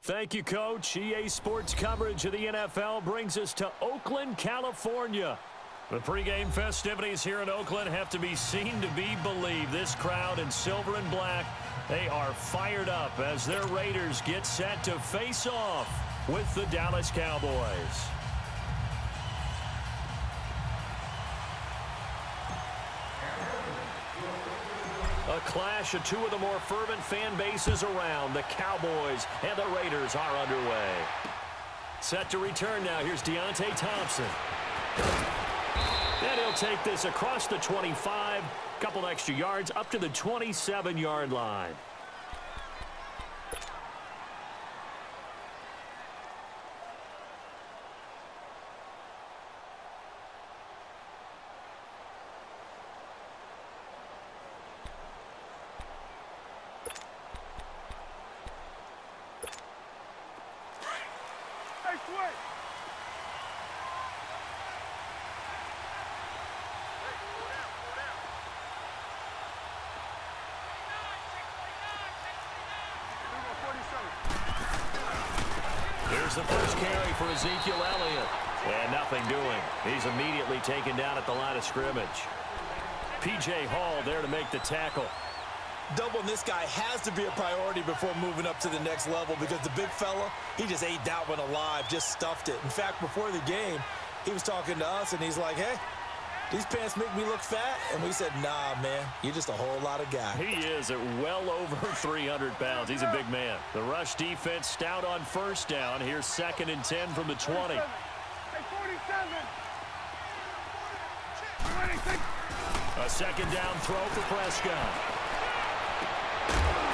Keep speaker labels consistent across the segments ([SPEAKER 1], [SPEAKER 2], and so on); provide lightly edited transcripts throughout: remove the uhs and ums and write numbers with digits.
[SPEAKER 1] Thank you, Coach. EA Sports coverage of the NFL brings us to Oakland, California. The pregame festivities here in Oakland have to be seen to be believed. This crowd in silver and black, they are fired up as their Raiders get set to face off with the Dallas Cowboys. A clash of two of the more fervent fan bases around. The Cowboys and the Raiders are underway. Set to return now. Here's Deontay Thompson. And he'll take this across the 25. Couple extra yards up to the 27-yard line. Here's the first carry for Ezekiel Elliott. And nothing doing. He's immediately taken down at the line of scrimmage. P.J. Hall there to make the tackle.
[SPEAKER 2] Doubling this guy has to be a priority before moving up to the next level because the big fella, he just ate that one alive, just stuffed it. In fact, before the game, he was talking to us, and he's like, hey, these pants make me look fat. And we said, nah, man, you're just a whole lot of guy.
[SPEAKER 1] He is at well over 300 pounds. He's a big man. The rush defense stout on first down. Here's 2nd and 10 from the 20. A second down throw for Prescott.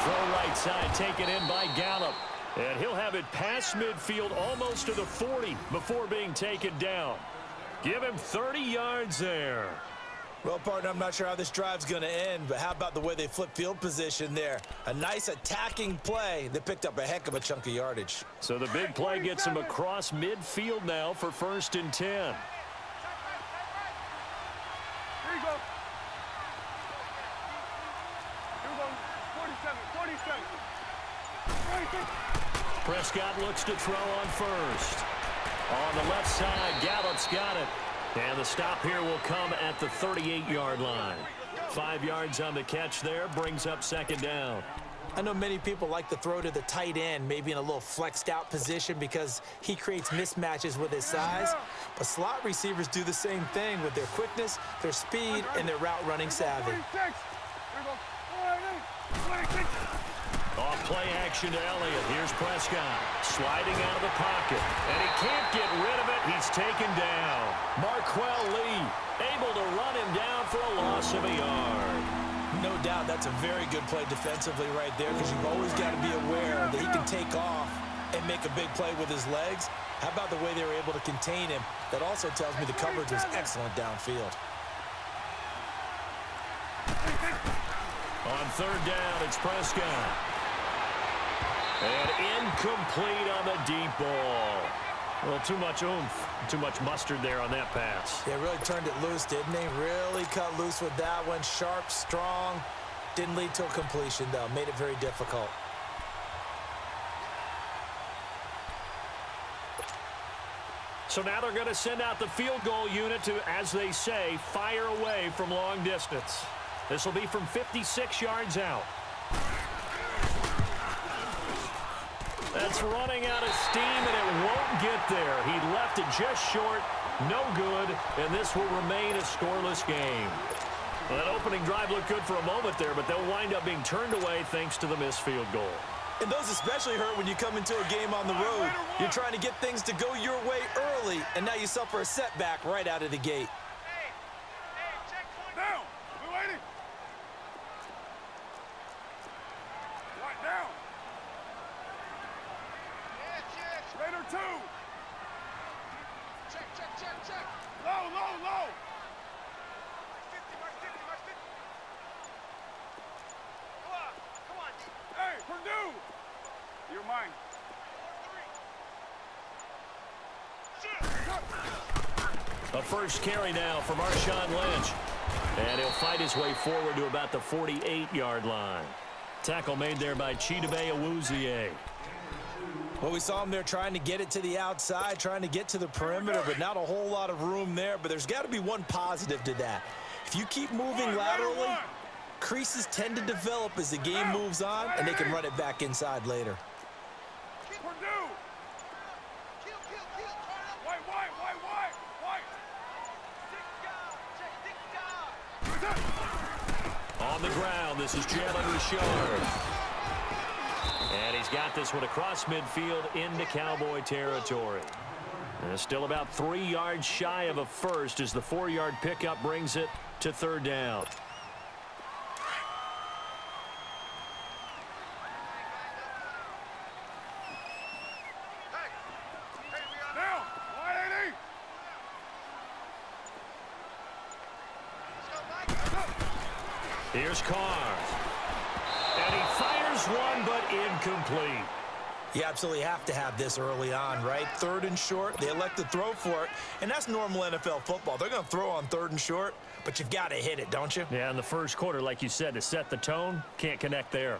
[SPEAKER 1] Throw right side taken in by Gallup. And he'll have it past midfield almost to the 40 before being taken down. Give him 30 yards there.
[SPEAKER 2] Well, partner, I'm not sure how this drive's going to end, but how about the way they flip field position there? A nice attacking play that picked up a heck of a chunk of yardage.
[SPEAKER 1] So the big play gets him across midfield now for 1st and 10.
[SPEAKER 3] Here you go. Here we go. 47.
[SPEAKER 1] Prescott looks to throw on first. On the left side, Gallup's got it. And the stop here will come at the 38-yard line. 5 yards on the catch there, brings up 2nd down.
[SPEAKER 2] I know many people like to throw to the tight end, maybe in a little flexed out position because he creates mismatches with his size. But slot receivers do the same thing with their quickness, their speed, and their route running savvy.
[SPEAKER 1] Off play action to Elliott. Here's Prescott sliding out of the pocket. And he can't get rid of it. He's taken down. Marquell Lee able to run him down for a loss of a yard.
[SPEAKER 2] No doubt that's a very good play defensively right there because you've always got to be aware that he can take off and make a big play with his legs. How about the way they were able to contain him? That also tells me the coverage was excellent downfield.
[SPEAKER 1] On 3rd down, it's Prescott. And incomplete on the deep ball. Well, too much oomph, too much mustard there on that pass.
[SPEAKER 2] Yeah, really turned it loose, didn't he? Really cut loose with that one. Sharp, strong. Didn't lead to a completion, though. Made it very difficult.
[SPEAKER 1] So now they're going to send out the field goal unit to, as they say, fire away from long distance. This will be from 56 yards out. That's running out of steam, and it won't get there. He left it just short, no good, and this will remain a scoreless game. Well, that opening drive looked good for a moment there, but they'll wind up being turned away thanks to the missed field goal.
[SPEAKER 2] And those especially hurt when you come into a game on the road. You're trying to get things to go your way early, and now you suffer a setback right out of the gate.
[SPEAKER 3] Down. We're waiting. Right down. Raider 2. Check. Low. Come on. Hey, Purdue. You're mine.
[SPEAKER 1] A first carry now for Marshawn Lynch. And he'll fight his way forward to about the 48-yard line. Tackle made there by Chidobe Awuzie.
[SPEAKER 2] Well, we saw him there trying to get it to the outside, trying to get to the perimeter, but not a whole lot of room there. But there's got to be one positive to that. If you keep moving laterally, creases tend to develop as the game moves on, and they can run it back inside later.
[SPEAKER 1] On the ground, this is Jalen Richard. And he's got this one across midfield into Cowboy territory. And still about 3 yards shy of a first as the 4-yard pickup brings it to third down. Here's Carr. And he fires one, but incomplete.
[SPEAKER 2] You absolutely have to have this early on, right? 3rd and short, they elect to throw for it, and that's normal NFL football. They're going to throw on 3rd and short, but you've got to hit it, don't you?
[SPEAKER 1] Yeah, in the first quarter, like you said, to set the tone, can't connect there.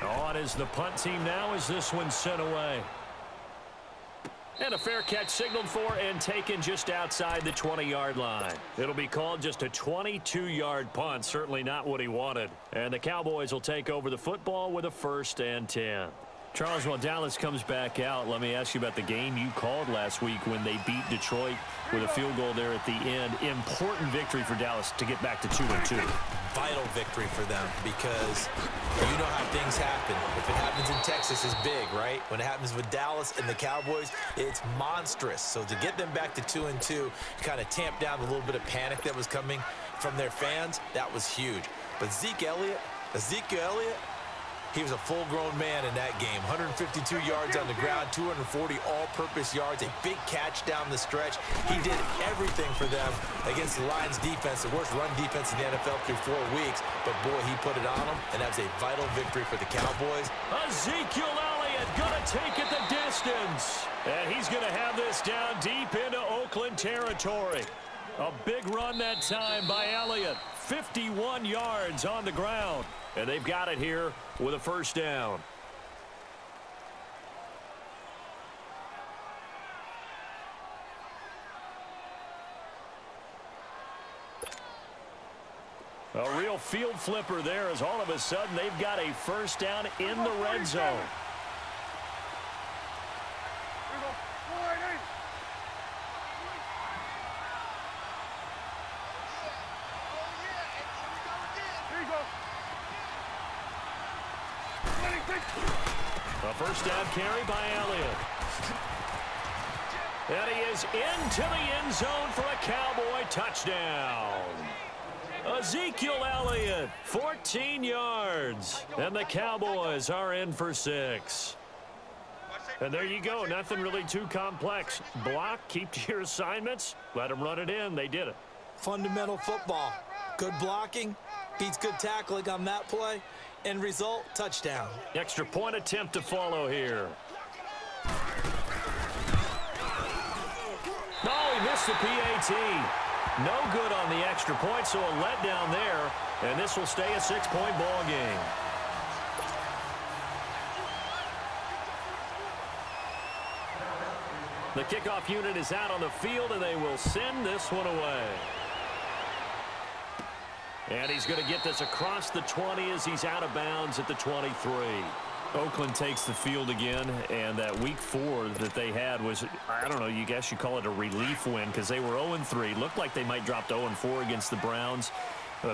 [SPEAKER 1] On is the punt team now as this one's sent away. And a fair catch signaled for and taken just outside the 20-yard line. It'll be called just a 22-yard punt, certainly not what he wanted. And the Cowboys will take over the football with a 1st and 10. Charles, while Dallas comes back out, let me ask you about the game you called last week when they beat Detroit with a field goal there at the end. Important victory for Dallas to get back to 2-2.
[SPEAKER 2] Vital victory for them because you know how things happen. If it happens in Texas, it's big, right? When it happens with Dallas and the Cowboys, it's monstrous. So to get them back to 2-2, kind of tamp down a little bit of panic that was coming from their fans, that was huge. But Ezekiel Elliott, he was a full-grown man in that game. 152 yards on the ground, 240 all-purpose yards, a big catch down the stretch. He did everything for them against the Lions defense, the worst run defense in the NFL through 4 weeks. But, boy, he put it on them, and that was a vital victory for the Cowboys.
[SPEAKER 1] Ezekiel Elliott going to take it the distance. And he's going to have this down deep into Oakland territory. A big run that time by Elliott. 51 yards on the ground. And they've got it here with a 1st down. A real field flipper there as all of a sudden they've got a 1st down in the red zone. A 1st down carry by Elliott. And he is into the end zone for a Cowboy touchdown. Ezekiel Elliott, 14 yards. And the Cowboys are in for 6. And there you go. Nothing really too complex. Block, keep to your assignments, let them run it in. They did it.
[SPEAKER 2] Fundamental football. Good blocking beats good tackling on that play. End result, touchdown.
[SPEAKER 1] Extra point attempt to follow here. Oh, he missed the PAT. No good on the extra point, so a letdown there. And this will stay a 6-point ball game. The kickoff unit is out on the field, and they will send this one away. And he's going to get this across the 20 as he's out of bounds at the 23. Oakland takes the field again, and that week 4 that they had was, I don't know, you guess you call it a relief win because they were 0-3. Looked like they might drop to 0-4 against the Browns.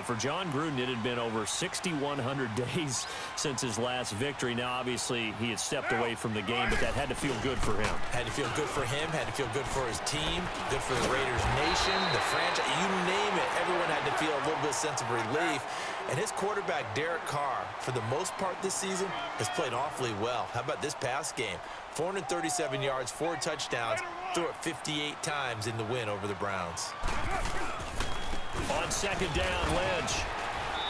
[SPEAKER 1] For John Gruden, it had been over 6,100 days since his last victory. Now, obviously, he had stepped away from the game, but that had to feel good for him.
[SPEAKER 2] Had to feel good for him, had to feel good for his team, good for the Raiders nation, the franchise, you name it. Everyone had to feel a little bit of sense of relief. And his quarterback, Derek Carr, for the most part this season, has played awfully well. How about this past game? 437 yards, 4 touchdowns, threw it 58 times in the win over the Browns.
[SPEAKER 1] On 2nd down, Lynch.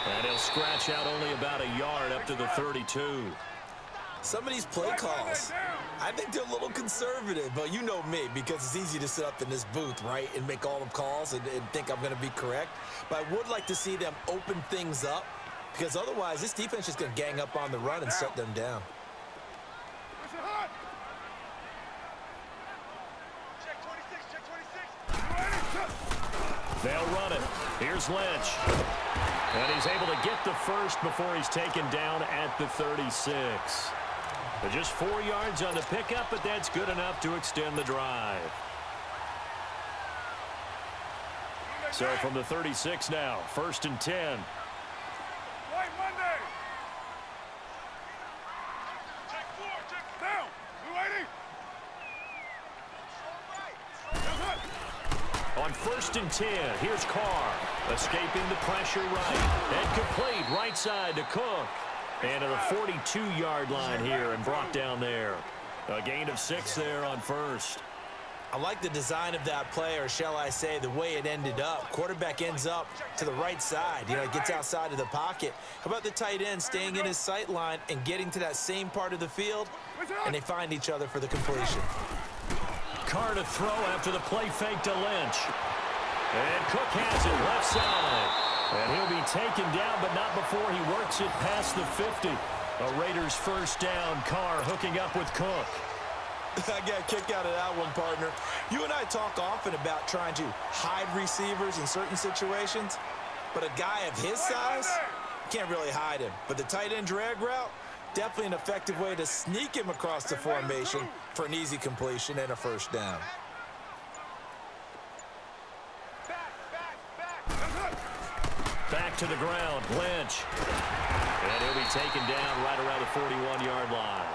[SPEAKER 1] And he'll scratch out only about a yard up to the 32.
[SPEAKER 2] Some of these play calls, I think they're a little conservative, but you know me, because it's easy to sit up in this booth, right, and make all the calls and think I'm going to be correct. But I would like to see them open things up, because otherwise this defense is going to gang up on the run and shut them down.
[SPEAKER 1] They'll run it. Here's Lynch. And he's able to get the first before he's taken down at the 36. But just 4 yards on the pickup, but that's good enough to extend the drive. So from the 36 now, 1st and 10. On 1st and 10, here's Carr, escaping the pressure right. And complete right side to Cook. And to the 42-yard line here and brought down there. A gain of 6 there on 1st.
[SPEAKER 2] I like the design of that play, or shall I say the way it ended up. Quarterback ends up to the right side. You know, gets outside of the pocket. How about the tight end staying in his sight line and getting to that same part of the field? And they find each other for the completion.
[SPEAKER 1] Carr to throw after the play fake to Lynch. And Cook has it left side. And he'll be taken down, but not before he works it past the 50. A Raiders first down. Carr hooking up with Cook.
[SPEAKER 2] I got a kick out of that one, partner. You and I talk often about trying to hide receivers in certain situations, but a guy of his size, can't really hide him. But the tight end drag route, definitely an effective way to sneak him across the formation for an easy completion and a first down.
[SPEAKER 1] Back to the ground, Lynch. And he'll be taken down right around the 41-yard line.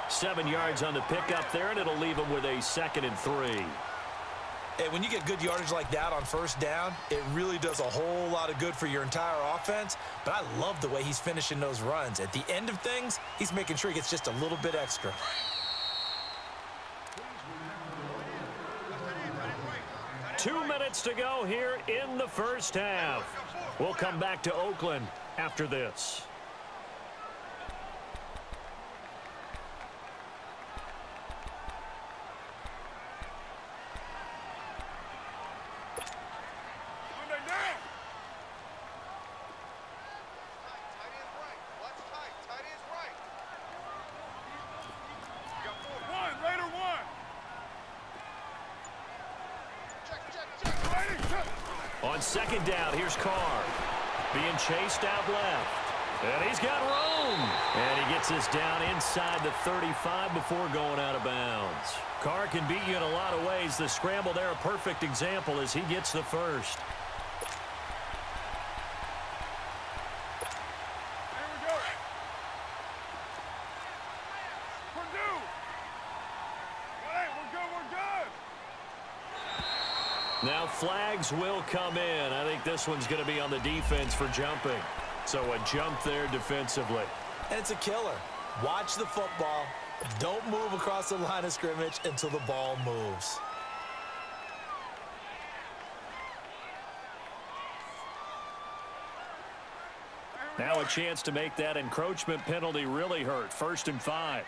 [SPEAKER 1] 7 yards on the pickup there, and it'll leave him with a 2nd and 3.
[SPEAKER 2] Hey, when you get good yardage like that on first down, it really does a whole lot of good for your entire offense. But I love the way he's finishing those runs. At the end of things, he's making sure he gets just a little bit extra.
[SPEAKER 1] Two minutes to go here in the first half. We'll come back to Oakland after this. On 2nd down, here's Carr. Being chased out left. And he's got room. And he gets this down inside the 35 before going out of bounds. Carr can beat you in a lot of ways. The scramble there, a perfect example as he gets the first. Now flags will come in. I think this one's going to be on the defense for jumping. So a jump there defensively.
[SPEAKER 2] And it's a killer. Watch the football. Don't move across the line of scrimmage until the ball moves.
[SPEAKER 1] Now a chance to make that encroachment penalty really hurt. 1st and 5.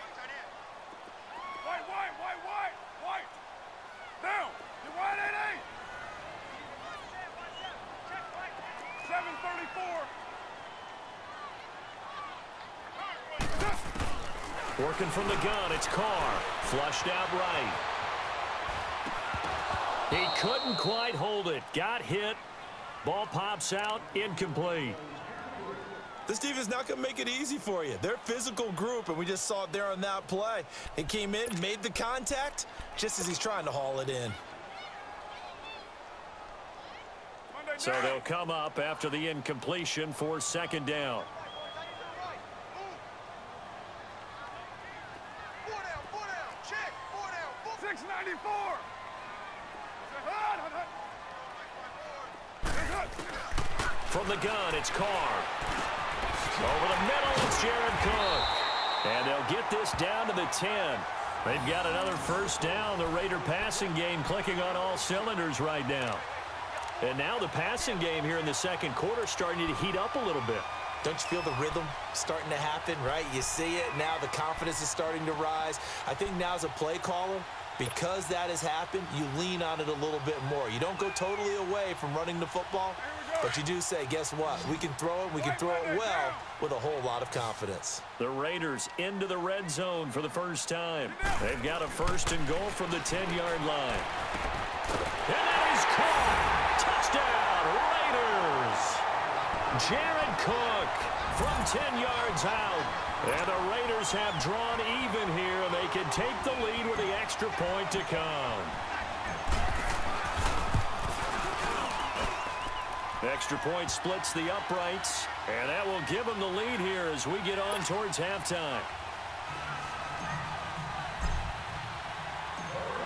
[SPEAKER 1] Working from the gun, it's Carr. Flushed out right. He couldn't quite hold it. Got hit. Ball pops out. Incomplete.
[SPEAKER 2] This defense is not going to make it easy for you. They're a physical group, and we just saw it there on that play. He came in, made the contact, just as he's trying to haul it in.
[SPEAKER 1] So they'll come up after the incompletion for 2nd down. From the gun, it's Carr. Over the middle, it's Jared Cook. And they'll get this down to the 10. They've got another first down. The Raider passing game clicking on all cylinders right now. And now the passing game here in the 2nd quarter starting to heat up a little bit.
[SPEAKER 2] Don't you feel the rhythm starting to happen, right? You see it. Now the confidence is starting to rise. I think now as a play caller, because that has happened, you lean on it a little bit more. You don't go totally away from running the football, but you do say, guess what? We can throw it. We can throw it well with a whole lot of confidence.
[SPEAKER 1] The Raiders into the red zone for the first time. They've got a 1st and goal from the 10-yard line. And that is caught. Touchdown, Raiders. Jared Cook from 10 yards out. And the Raiders have drawn even here, and they can take the lead with the extra point to come. Extra point splits the uprights, and that will give them the lead here as we get on towards halftime.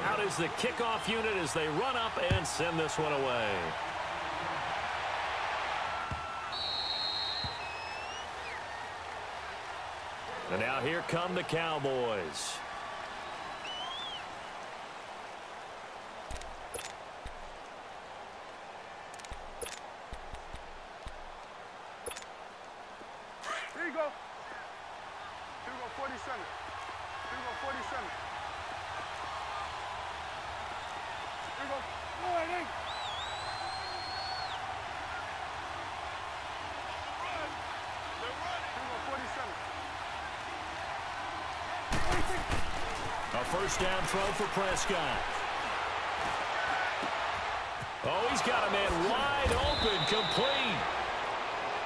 [SPEAKER 1] Out is the kickoff unit as they run up and send this one away. And now here come the Cowboys.
[SPEAKER 3] Here you go. Here you go, 47. Here you go, 47. Here you go. Go ahead, Nick. Here you go, 47.
[SPEAKER 1] A 1st down throw for Prescott. Oh, he's got a man wide open, complete.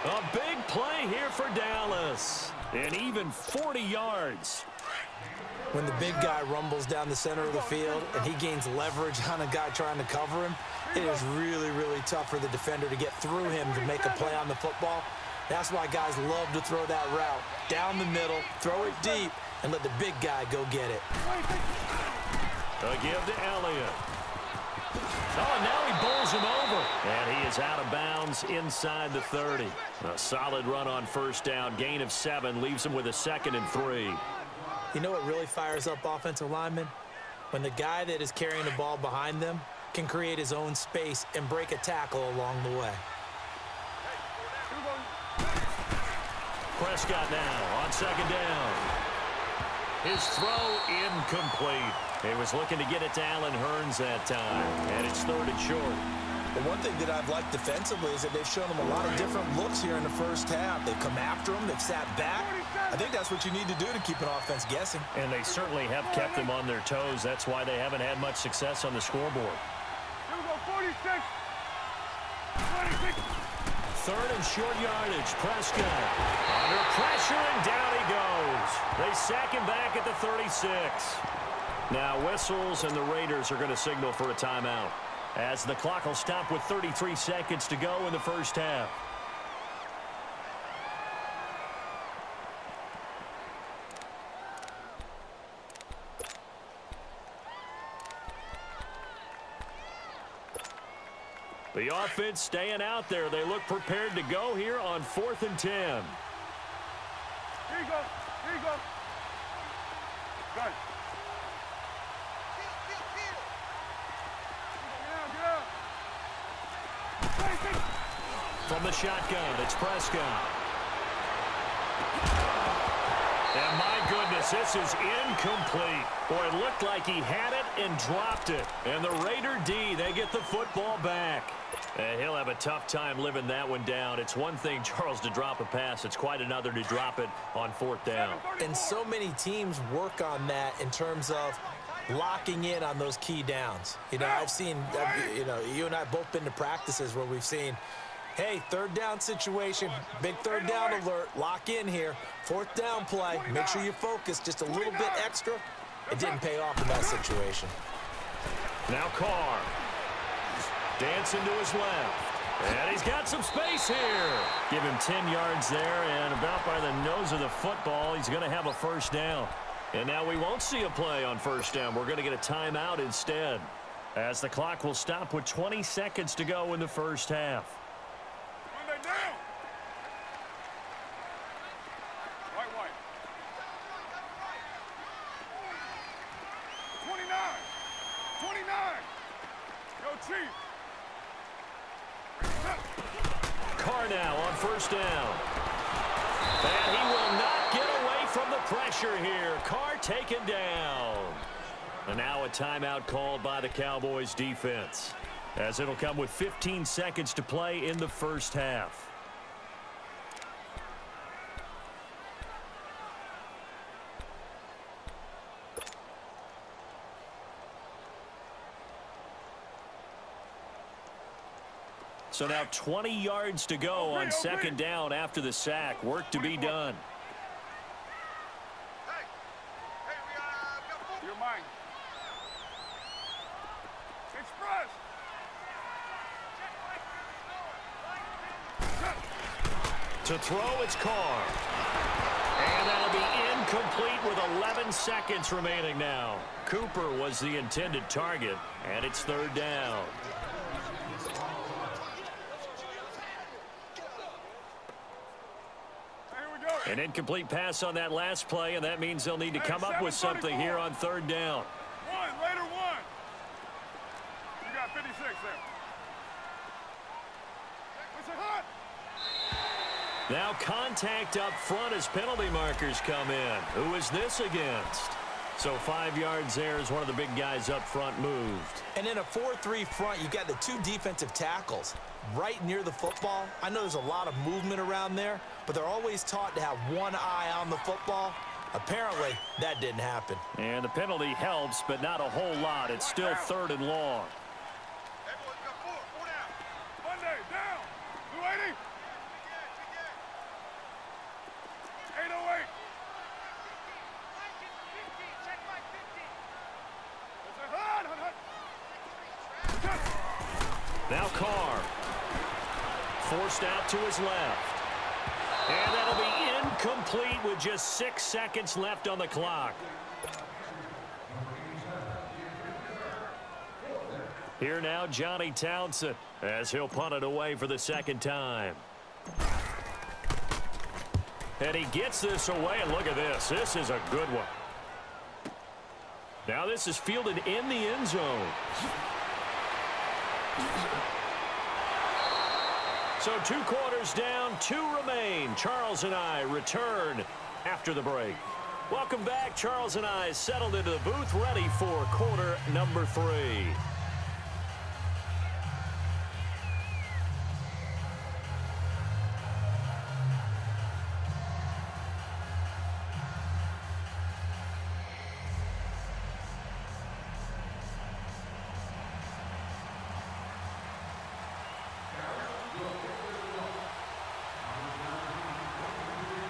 [SPEAKER 1] A big play here for Dallas. And even 40 yards.
[SPEAKER 2] When the big guy rumbles down the center of the field and he gains leverage on a guy trying to cover him, it is really, really tough for the defender to get through him to make a play on the football. That's why guys love to throw that route. Down the middle, throw it deep, and let the big guy go get it.
[SPEAKER 1] A give to Elliott. Oh, and now he bowls him over. And he is out of bounds inside the 30. A solid run on 1st down. Gain of 7 leaves him with a 2nd and 3.
[SPEAKER 2] You know what really fires up offensive linemen? When the guy that is carrying the ball behind them can create his own space and break a tackle along the way.
[SPEAKER 1] Prescott now on 2nd down. His throw incomplete. He was looking to get it to Allen Hurns that time, and it's 3rd and short.
[SPEAKER 2] The one thing that I've liked defensively is that they've shown him a lot of different looks here in the 1st half. They've come after him. They've sat back. I think that's what you need to do to keep an offense guessing.
[SPEAKER 1] And they certainly have kept them on their toes. That's why they haven't had much success on the scoreboard.
[SPEAKER 3] Here we go, 46. 26.
[SPEAKER 1] 3rd and short yardage. Prescott under pressure, and down he goes. They sack him back at the 36. Now whistles, and the Raiders are going to signal for a timeout, as the clock will stop with 33 seconds to go in the 1st half. The offense staying out there. They look prepared to go here on 4th and 10.
[SPEAKER 3] Here you go. Here you go. Got it.
[SPEAKER 1] From the shotgun, it's Prescott. And my goodness, this is incomplete. Boy, it looked like he had it and dropped it. And the Raider D, they get the football back. And he'll have a tough time living that one down. It's one thing, Charles, to drop a pass. It's quite another to drop it on 4th down.
[SPEAKER 2] And so many teams work on that in terms of locking in on those key downs. You know, I've seen, you and I both been to practices where we've seen, hey, 3rd down situation, big 3rd down alert, lock in here. 4th down play, make sure you focus just a little bit extra. It didn't pay off in that situation.
[SPEAKER 1] Now Carr. Dancing to his left. And he's got some space here. Give him 10 yards there, and about by the nose of the football, he's going to have a 1st down. And now we won't see a play on 1st down. We're going to get a timeout instead, as the clock will stop with 20 seconds to go in the 1st half.
[SPEAKER 3] Run that down. White. 29. Go, Chief.
[SPEAKER 1] Carr now on 1st down. pressure here. Carr taken down. And now a timeout called by the Cowboys defense, as it'll come with 15 seconds to play in the first half. So now 20 yards to go on second down after the sack. Work to be done.
[SPEAKER 3] You're mine. Express.
[SPEAKER 1] To throw, it's Carr. And that'll be incomplete with 11 seconds remaining now. Cooper was the intended target, and it's third down. An incomplete pass on that last play, and that means they'll need to come up with something here on third down.
[SPEAKER 3] Raider one. You got 56 there. What's it hot?
[SPEAKER 1] Now contact up front as penalty markers come in. Who is this against? So 5 yards there as one of the big guys up front moved.
[SPEAKER 2] And in a 4-3 front, you got the two defensive tackles right near the football. I know there's a lot of movement around there, but they're always taught to have one eye on the football. Apparently, that didn't happen.
[SPEAKER 1] And the penalty helps, but not a whole lot. It's still third and long.
[SPEAKER 3] Hey, boys, got four down. Monday, down. 280. 808.
[SPEAKER 1] Now Carr. Forced out to his left. And that'll be incomplete with just 6 seconds left on the clock. Here now, Johnny Townsend, as he'll punt it away for the second time. And he gets this away, and look at this. This is a good one. Now this is fielded in the end zone. So 2 quarters down, 2 remain. Charles and I return after the break. Welcome back. Charles and I settled into the booth, ready for quarter number 3.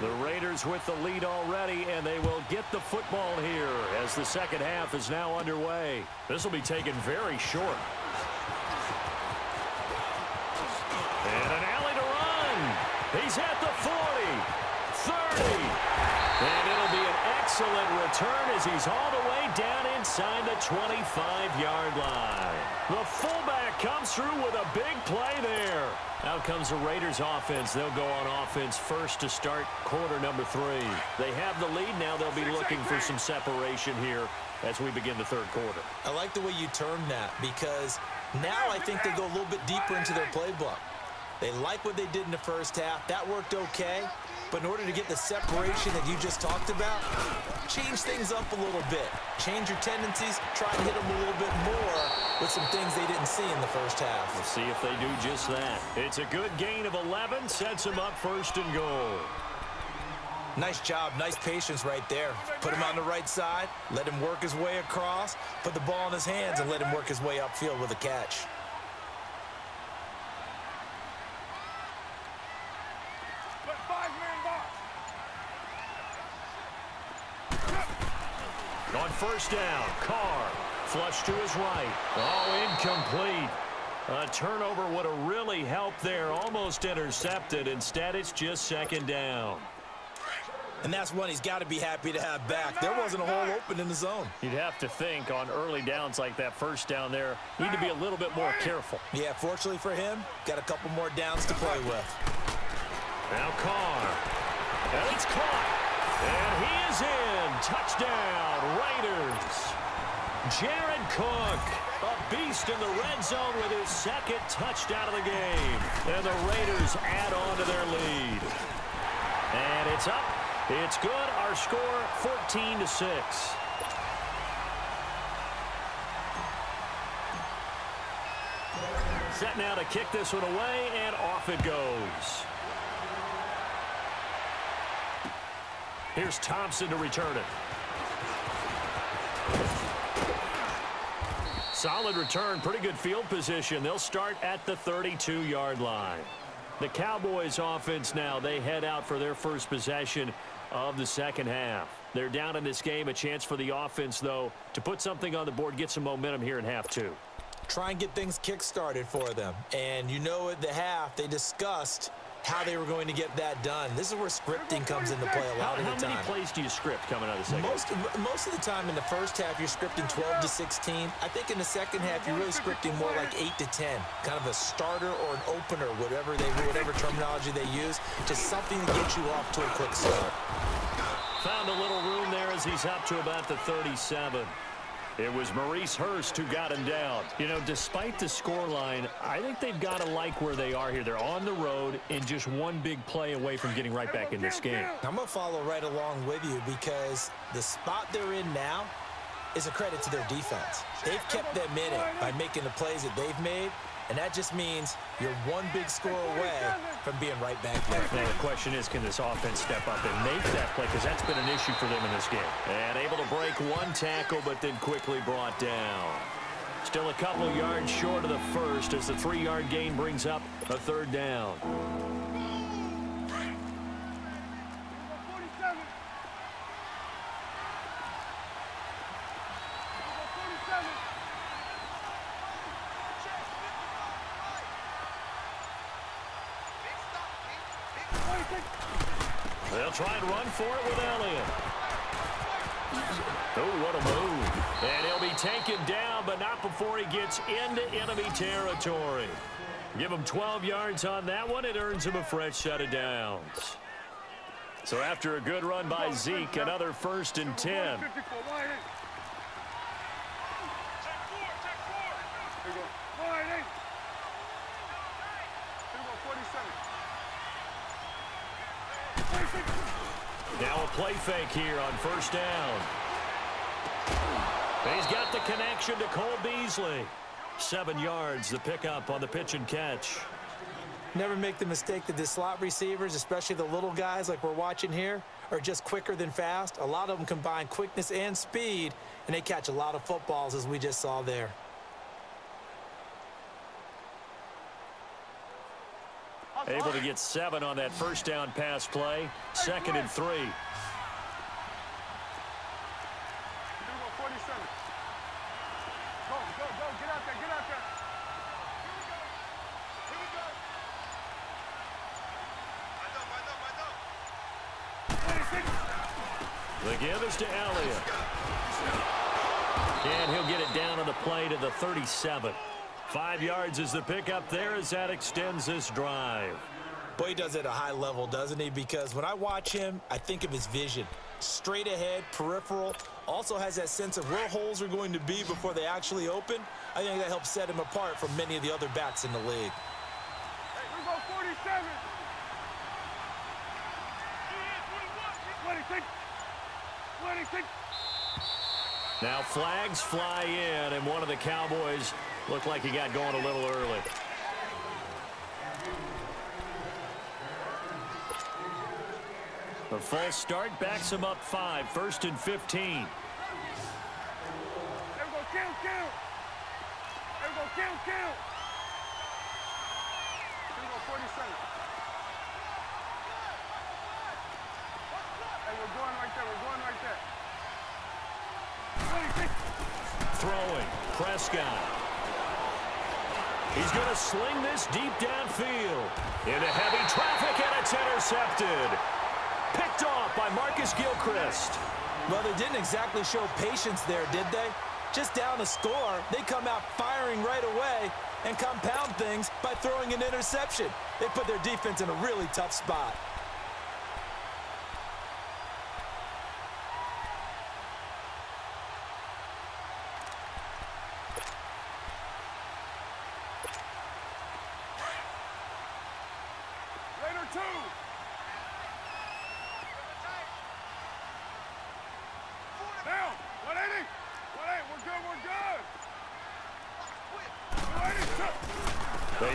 [SPEAKER 1] The Raiders with the lead already, and they will get the football here as the second half is now underway. This will be taken very short. And an alley to run. He's at the 40, 30. And it'll be an excellent return as he's all the way down inside the 25-yard line. The fullback comes through with a big play there. Out comes the Raiders offense. They'll go on offense first to start quarter number 3. They have the lead. Now they'll be looking for some separation here as we begin the third quarter.
[SPEAKER 2] I like the way you termed that, because now I think they go a little bit deeper into their playbook. They like what they did in the first half. That worked okay. But in order to get the separation that you just talked about, change things up a little bit. Change your tendencies. Try to hit them a little bit more with some things they didn't see in the first half.
[SPEAKER 1] We'll see if they do just that. It's a good gain of 11. Sets them up first and goal.
[SPEAKER 2] Nice job. Nice patience right there. Put him on the right side. Let him work his way across. Put the ball in his hands and let him work his way upfield with a catch.
[SPEAKER 1] On first down, Carr, flush to his right. Oh, incomplete. A turnover would have really helped there, almost intercepted. Instead, it's just second down.
[SPEAKER 2] And that's one he's got to be happy to have back. There wasn't a hole open in the zone.
[SPEAKER 1] You'd have to think on early downs like that first down there, need to be a little bit more careful.
[SPEAKER 2] Yeah, fortunately for him, got a couple more downs to play with.
[SPEAKER 1] Now Carr. And it's caught. And he is in. Touchdown, Raiders. Jared Cook, a beast in the red zone with his second touchdown of the game. And the Raiders add on to their lead. And it's up, It's good. Our score, 14-6. Set now to kick this one away, and off it goes. Here's Thompson to return it. Solid return, pretty good field position. They'll start at the 32-yard line. The Cowboys offense now, they head out for their first possession of the second half. They're down in this game. A chance for the offense, though, to put something on the board, get some momentum here in half two.
[SPEAKER 2] Try and get things kick-started for them. And you know at the half, they discussed how they were going to get that done. This is where scripting comes into play a lot of the time.
[SPEAKER 1] How many plays do you script coming out of the second half?
[SPEAKER 2] Most of the time in the first half, you're scripting 12 to 16. I think in the second half, you're really scripting more like 8 to 10. Kind of a starter or an opener, whatever terminology they use. Just something to get you off to a quick start.
[SPEAKER 1] Found a little room there as he's up to about the 37. It was Maurice Hurst who got him down. You know, despite the scoreline, I think they've got to like where they are here. They're on the road and just one big play away from getting right back in this game.
[SPEAKER 2] I'm going to follow right along with you because the spot they're in now is a credit to their defense. They've kept them in it by making the plays that they've made, and that just means you're one big score away from being right back there.
[SPEAKER 1] Now, the question is, can this offense step up and make that play? Because that's been an issue for them in this game. And able to break one tackle, but then quickly brought down. Still a couple yards short of the first as the 3-yard gain brings up a third down. They'll try and run for it with Elliott. Oh, what a move. And he'll be taken down, but not before he gets into enemy territory. Give him 12 yards on that one. It earns him a fresh set of downs. So after a good run by Zeke, another 1st and 10. Now a play fake here on 1st down. He's got the connection to Cole Beasley. 7 yards, the pickup on the pitch and catch.
[SPEAKER 2] Never make the mistake that the slot receivers, especially the little guys like we're watching here, are just quicker than fast. A lot of them combine quickness and speed, and they catch a lot of footballs, as we just saw there.
[SPEAKER 1] Able to get 7 on that 1st down pass play. 2nd and 3. The give is to Elliott. And he'll get it down on the play to the 37. 5 yards is the pickup there as that extends this drive.
[SPEAKER 2] Boy, he does it at a high level, doesn't he? Because when I watch him, I think of his vision. Straight ahead, peripheral. Also has that sense of where holes are going to be before they actually open. I think that helps set him apart from many of the other backs in the league.
[SPEAKER 3] Hey, we go 47. 26. 26.
[SPEAKER 1] Now flags fly in, and one of the Cowboys looked like he got going a little early. The false start backs him up 5. 1st and 15.
[SPEAKER 3] There we go, kill. There we go, kill. Here we go, 47. Hey, we're going right there. 26.
[SPEAKER 1] Throwing, Prescott. He's going to sling this deep downfield. Into heavy traffic, and it's intercepted. Picked off by Marcus Gilchrist.
[SPEAKER 2] Well, they didn't exactly show patience there, did they? Just down a score, they come out firing right away and compound things by throwing an interception. They put their defense in a really tough spot.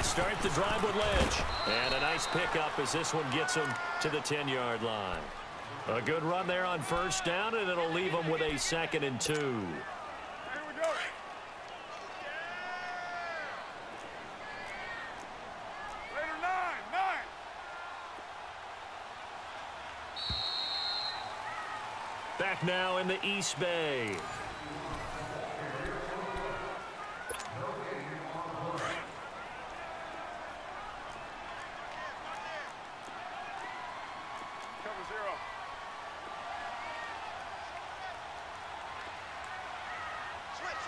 [SPEAKER 1] They start the drive with Lynch. And a nice pickup as this one gets them to the 10-yard line. A good run there on first down, and it'll leave them with a 2nd and 2.
[SPEAKER 3] Here we go. Later, 9.
[SPEAKER 1] Back now in the East Bay.
[SPEAKER 3] Cover 0. Switch.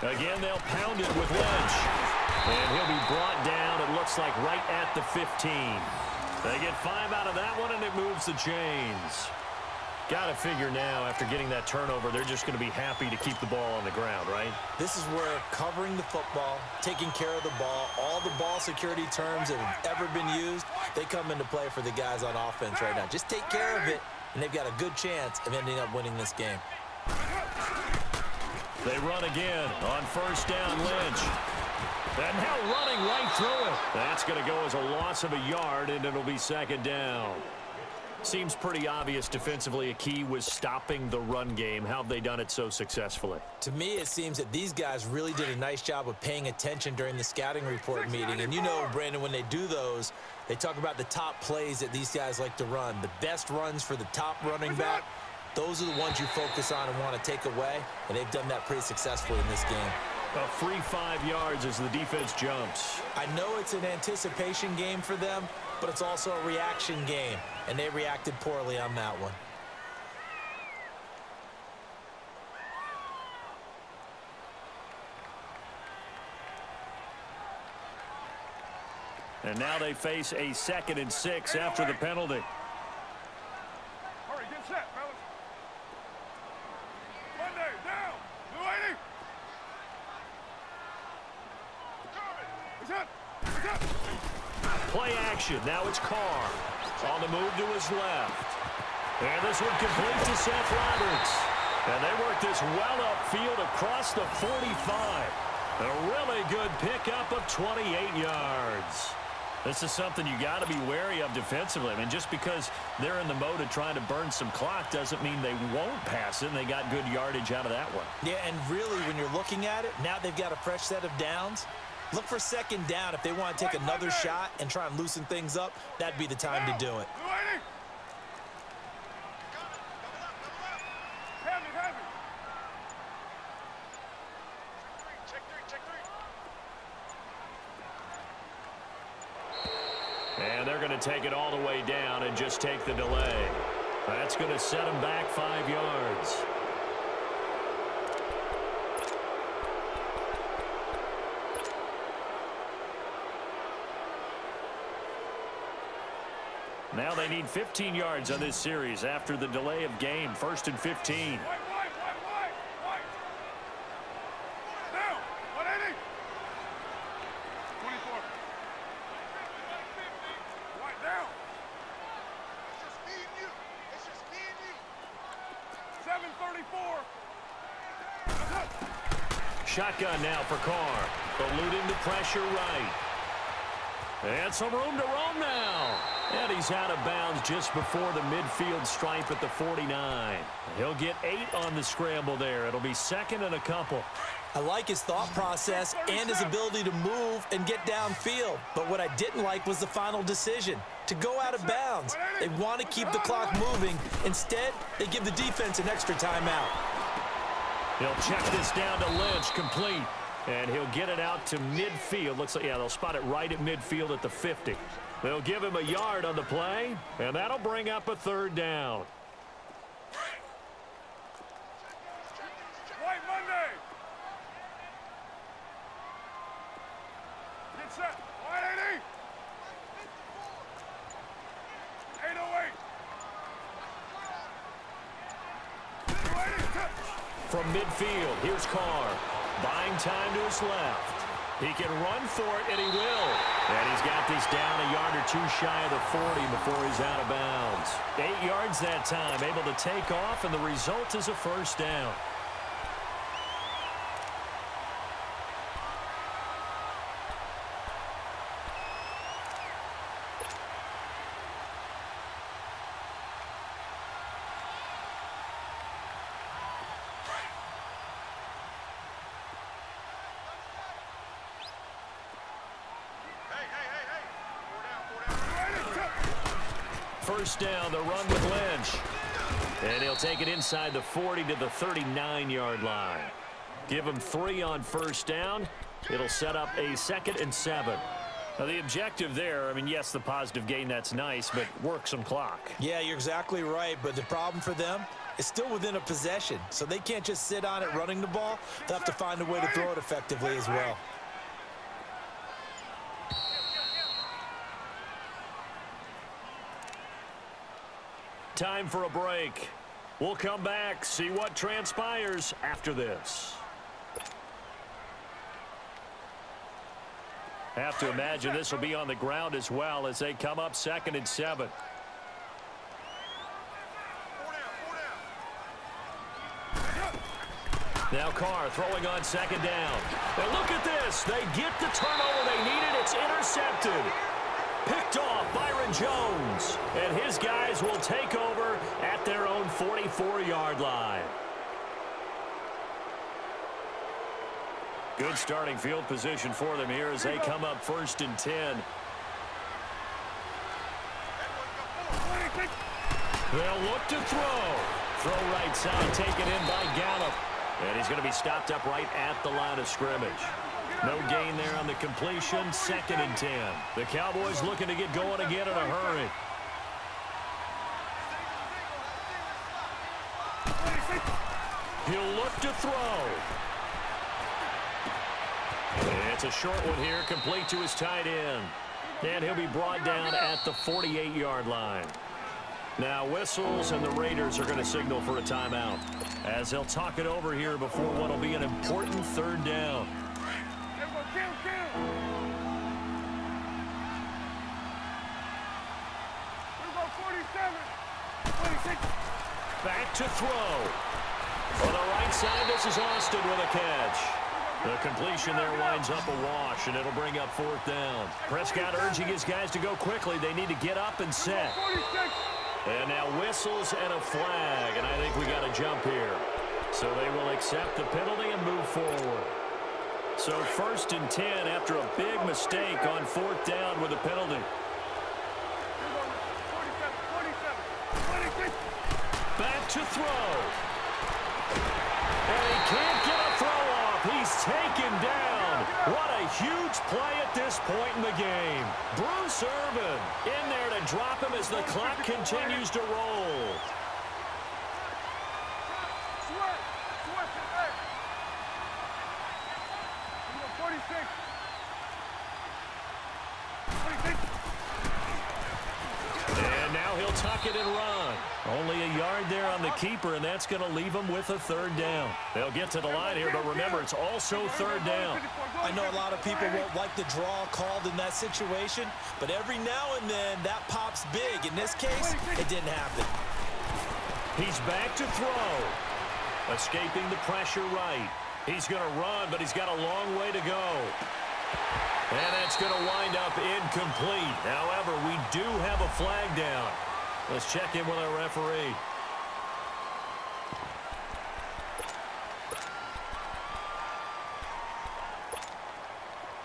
[SPEAKER 1] Again, they'll pound it with Lynch. And he'll be brought down, it looks like, right at the 15. They get 5 out of that one, and it moves the chains. Got to figure now, after getting that turnover, they're just going to be happy to keep the ball on the ground, right?
[SPEAKER 2] This is where covering the football, taking care of the ball, all the ball security terms that have ever been used, they come into play for the guys on offense right now. Just take care of it, and they've got a good chance of ending up winning this game.
[SPEAKER 1] They run again on first down, Lynch. And now running right through it. That's going to go as a loss of a yard, and it'll be 2nd down. Seems pretty obvious defensively a key was stopping the run game. How have they done it so successfully?
[SPEAKER 2] To me, it seems that these guys really did a nice job of paying attention during the scouting report meeting. And you know, Brandon, when they do those, they talk about the top plays that these guys like to run. The best runs for the top running back, those are the ones you focus on and want to take away. And they've done that pretty successfully in this game.
[SPEAKER 1] A free 5 yards as the defense jumps.
[SPEAKER 2] I know it's an anticipation game for them, but it's also a reaction game, and they reacted poorly on that one.
[SPEAKER 1] And now they face a 2nd and 6 after the penalty.
[SPEAKER 3] Hurry, get set, fellas. Monday, down. New 80.
[SPEAKER 1] Play action. Now it's Carr. On the move to his left. And this one complete to Seth Roberts. And they work this well upfield across the 45. A really good pickup of 28 yards. This is something you got to be wary of defensively. I mean, just because they're in the mode of trying to burn some clock doesn't mean they won't pass it, and they got good yardage out of that one.
[SPEAKER 2] Yeah, and really, when you're looking at it, now they've got a fresh set of downs. Look for 2nd down. If they want to take another shot and try and loosen things up, that'd be the time to do it.
[SPEAKER 1] And they're going to take it all the way down and just take the delay. That's going to set them back 5 yards. Now they need 15 yards on this series after the delay of game. 1st and 15.
[SPEAKER 3] Down. 180. 24. White down. It's just me and you. It's just me and you. 7:34.
[SPEAKER 1] Shotgun now for Carr. Eluding the pressure right. And some room to roam now. And he's out of bounds just before the midfield stripe at the 49. He'll get 8 on the scramble there. It'll be 2nd and a couple.
[SPEAKER 2] I like his thought process and his ability to move and get downfield. But what I didn't like was the final decision, to go out of bounds. They want to keep the clock moving. Instead, they give the defense an extra timeout.
[SPEAKER 1] He'll check this down to Lynch, complete. And he'll get it out to midfield. Looks like, yeah, they'll spot it right at midfield at the 50. They'll give him a yard on the play, and that'll bring up a 3rd down.
[SPEAKER 3] White Monday. Get set. 180. 808. 280.
[SPEAKER 1] From midfield, here's Carr. Buying time to his left. He can run for it, and he will. And he's got this down a yard or 2 shy of the 40 before he's out of bounds. 8 yards that time, able to take off, and the result is a 1st down. first down. The run with Lynch. And he'll take it inside the 40 to the 39-yard line. Give him 3 on first down. It'll set up a 2nd and 7. Now, the objective there, I mean, yes, the positive gain, that's nice, but work some clock.
[SPEAKER 2] Yeah, you're exactly right, but the problem for them is still within a possession, so they can't just sit on it running the ball. They'll have to find a way to throw it effectively as well.
[SPEAKER 1] Time for a break. We'll come back, see what transpires after this. Have to imagine this will be on the ground as well as they come up 2nd and 7. Now Carr throwing on 2nd down. And look at this. They get the turnover they needed. It's intercepted. Picked off Byron Jones. And his guys will take over at their own 44-yard line. Good starting field position for them here as they come up 1st and 10. They'll look to throw. Throw right side taken in by Gallup. And he's going to be stopped up right at the line of scrimmage. No gain there on the completion. 2nd and 10. The Cowboys looking to get going again in a hurry. He'll look to throw. It's a short one here, complete to his tight end. And he'll be brought down at the 48-yard line. Now whistles, and the Raiders are going to signal for a timeout as they'll talk it over here before what will be an important 3rd down. Back to throw. On the right side, this is Austin with a catch. The completion there winds up a wash, and it'll bring up 4th down. Prescott urging his guys to go quickly. They need to get up and set. And now whistles and a flag, and I think we got a jump here. So they will accept the penalty and move forward. So 1st and 10 after a big mistake on 4th down with a penalty. Back to throw. And he can't get a throw off. He's taken down. What a huge play at this point in the game. Bruce Irvin in there to drop him as the clock continues to roll. And now he'll tuck it and run. Only a yard there on the keeper, and that's going to leave him with a 3rd down. They'll get to the line here, but remember, it's also 3rd down.
[SPEAKER 2] I know a lot of people won't like the draw called in that situation, but every now and then that pops big. In this case, it didn't happen.
[SPEAKER 1] He's back to throw. Escaping the pressure right. He's going to run, but he's got a long way to go. And that's going to wind up incomplete. However, we do have a flag down. Let's check in with our referee.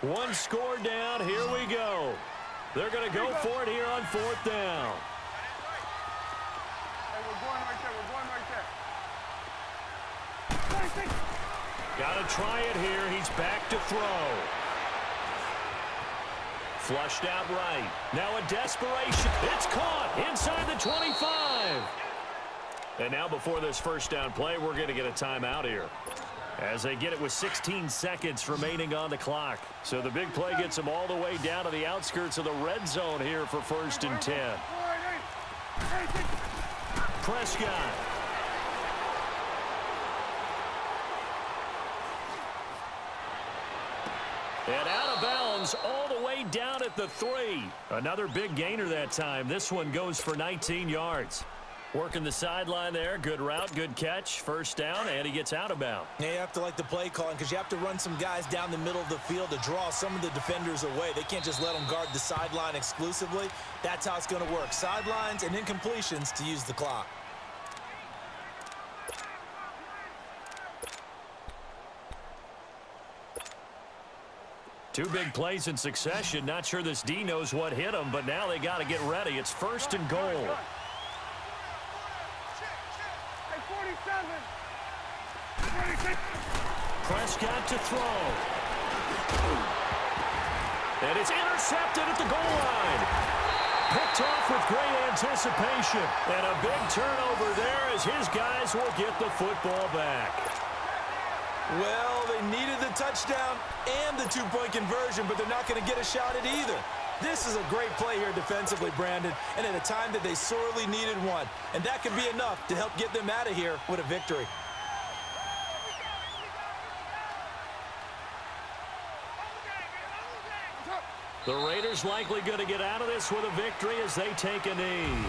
[SPEAKER 1] One score down. Here we go. They're going to go for it here on 4th down.
[SPEAKER 3] Hey, we're going right there. We're going right there.
[SPEAKER 1] Got to try it here. He's back to throw. Flushed out right. Now a desperation. It's caught inside the 25. And now before this 1st down play, we're going to get a timeout here as they get it with 16 seconds remaining on the clock. So the big play gets them all the way down to the outskirts of the red zone here for 1st and 10. Prescott. And out of bounds all the way down at the 3. Another big gainer that time. This one goes for 19 yards. Working the sideline there. Good route, good catch. 1st down, and he gets out of bounds.
[SPEAKER 2] Yeah, you have to like the play calling because you have to run some guys down the middle of the field to draw some of the defenders away. They can't just let them guard the sideline exclusively. That's how it's going to work. Sidelines and incompletions to use the clock.
[SPEAKER 1] Two big plays in succession. Not sure this D knows what hit him, but now they got to get ready. It's first and goal.
[SPEAKER 3] Hey, 47.
[SPEAKER 1] Prescott to throw. And it's intercepted at the goal line. Picked off with great anticipation. And a big turnover there as his guys will get the football back.
[SPEAKER 2] Well, they needed the touchdown and the two-point conversion, but they're not going to get a shot at either. This is a great play here defensively, Brandon, and at a time that they sorely needed one. And that could be enough to help get them out of here with a victory.
[SPEAKER 1] The Raiders likely going to get out of this with a victory as they take a knee.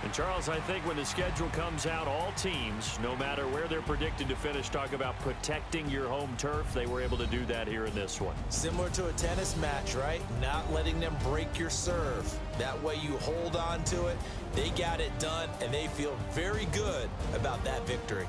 [SPEAKER 1] And, Charles, I think when the schedule comes out, all teams, no matter where they're predicted to finish, talk about protecting your home turf. They were able to do that here in this one.
[SPEAKER 2] Similar to a tennis match, right? Not letting them break your serve. That way you hold on to it. They got it done, and they feel very good about that victory.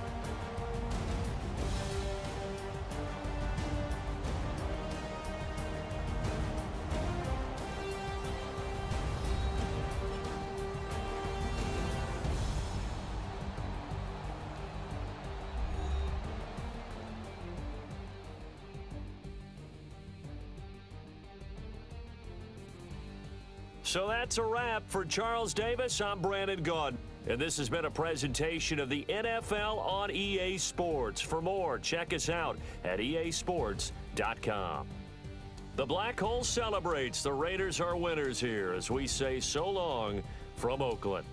[SPEAKER 1] So that's a wrap for Charles Davis. I'm Brandon Gaudin, and this has been a presentation of the NFL on EA Sports. For more, check us out at easports.com. The Black Hole celebrates. The Raiders are winners here as we say so long from Oakland.